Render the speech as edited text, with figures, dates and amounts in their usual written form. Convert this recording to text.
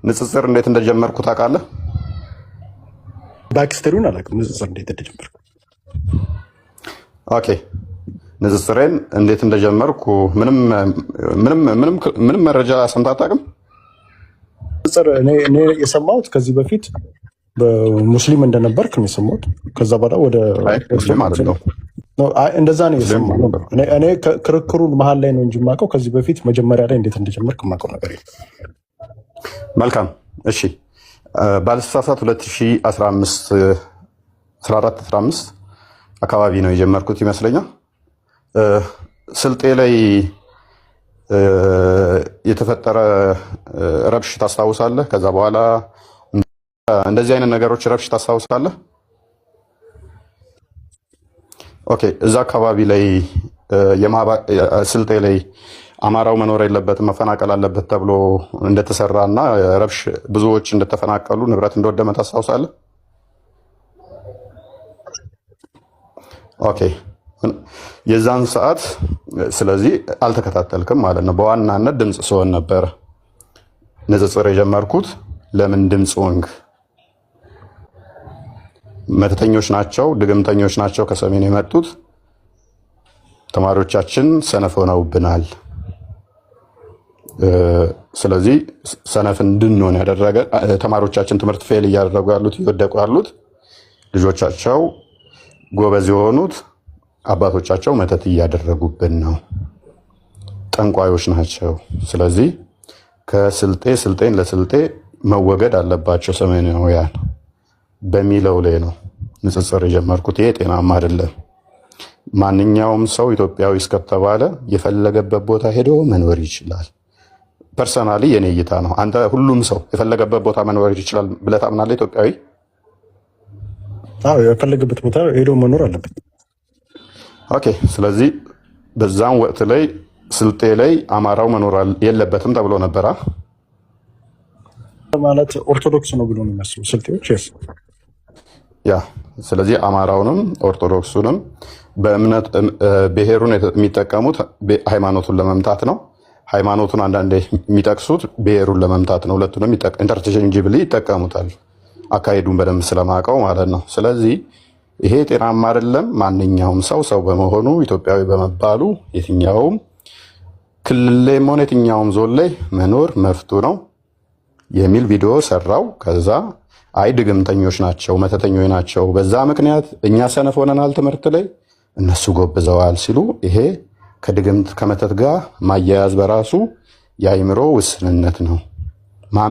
ንጽጽር እንዴት እንደጀመርኩ ታውቃለህ? ባክስተሪውን አላውቅም። ንጽጽር እንዴት እንደጀመርኩ። ኦኬ፣ ንጽጽሬን እንዴት እንደጀመርኩ ምንም መረጃ ሰምተህ አታውቅም? ንጽጽር እኔ የሰማሁት ከዚህ በፊት በሙስሊም እንደነበርክ ነው የሰማሁት። ከዛ በኋላ ወደ ሙስሊም ማለት ነው እንደዛ ነው የሰማሁት። እኔ ክርክሩን መሀል ላይ ነው እንጂ የማውቀው ከዚህ በፊት መጀመሪያ ላይ እንዴት እንደጀመርክ የማውቀው ነገር የለም። መልካም እሺ። ባልሳሳት 2015 አካባቢ ነው የጀመርኩት ይመስለኛል። ስልጤ ላይ የተፈጠረ ረብሽ ታስታውሳለህ? ከዛ በኋላ እንደዚህ አይነት ነገሮች ረብሽ ታስታውሳለህ? ኦኬ። እዛ አካባቢ ላይ ስልጤ ላይ አማራው መኖር የለበትም መፈናቀል አለበት ተብሎ እንደተሰራ እና ረብሽ ብዙዎች እንደተፈናቀሉ ንብረት እንደወደመ ታስታውሳለህ? ኦኬ። የዛን ሰዓት ስለዚህ አልተከታተልክም ማለት ነው። በዋናነት ድምፅ ስሆን ነበር ንጽጽር የጀመርኩት። ለምን ድምፅ ሆንክ? መተተኞች ናቸው፣ ድግምተኞች ናቸው ከሰሜን የመጡት። ተማሪዎቻችን ሰነፍ ሆነውብናል። ስለዚህ ሰነፍ እንድንሆን ያደረገ ተማሪዎቻችን ትምህርት ፌል እያደረጉ ያሉት እየወደቁ ያሉት ልጆቻቸው ጎበዝ የሆኑት አባቶቻቸው መተት እያደረጉብን ነው፣ ጠንቋዮች ናቸው። ስለዚህ ስልጤን ለስልጤ መወገድ አለባቸው ሰሜናውያን በሚለው ላይ ነው ንጽጽር የጀመርኩት። ይሄ ጤናማ አይደለም። ማንኛውም ሰው ኢትዮጵያዊ እስከተባለ የፈለገበት ቦታ ሄዶ መኖር ይችላል። ፐርሰናሊ የኔ እይታ ነው። አንተ ሁሉም ሰው የፈለገበት ቦታ መኖር ይችላል ብለህ ታምናለህ? ኢትዮጵያዊ የፈለገበት ቦታ ሄዶ መኖር አለበት። ኦኬ። ስለዚህ በዛም ወቅት ላይ ስልጤ ላይ አማራው መኖር የለበትም ተብሎ ነበራ ማለት ኦርቶዶክስ ነው ብሎ ነው የሚመስሉ ስልጤዎች። ያ ስለዚህ አማራውንም ኦርቶዶክሱንም በእምነት ብሔሩን የሚጠቀሙት ሃይማኖቱን ለመምታት ነው። ሃይማኖቱን አንዳንዴ የሚጠቅሱት ብሔሩን ለመምታት ነው። ሁለቱንም ኢንተርቼንጅብሊ ይጠቀሙታል። አካሄዱን በደንብ ስለማውቀው ማለት ነው። ስለዚህ ይሄ ጤናማ አይደለም። ማንኛውም ሰው በመሆኑ ኢትዮጵያዊ በመባሉ የትኛውም ክልል ላይም ሆነ የትኛውም ዞን ላይ መኖር መፍቱ ነው የሚል ቪዲዮ ሰራው። ከዛ አይ ድግምተኞች ናቸው መተተኞች ናቸው፣ በዛ ምክንያት እኛ ሰነፍ ሆነናል ትምህርት ላይ እነሱ ጎብዘዋል ሲሉ፣ ይሄ ከድግምት ከመተት ጋር ማያያዝ በራሱ የአእምሮ ውስንነት ነው።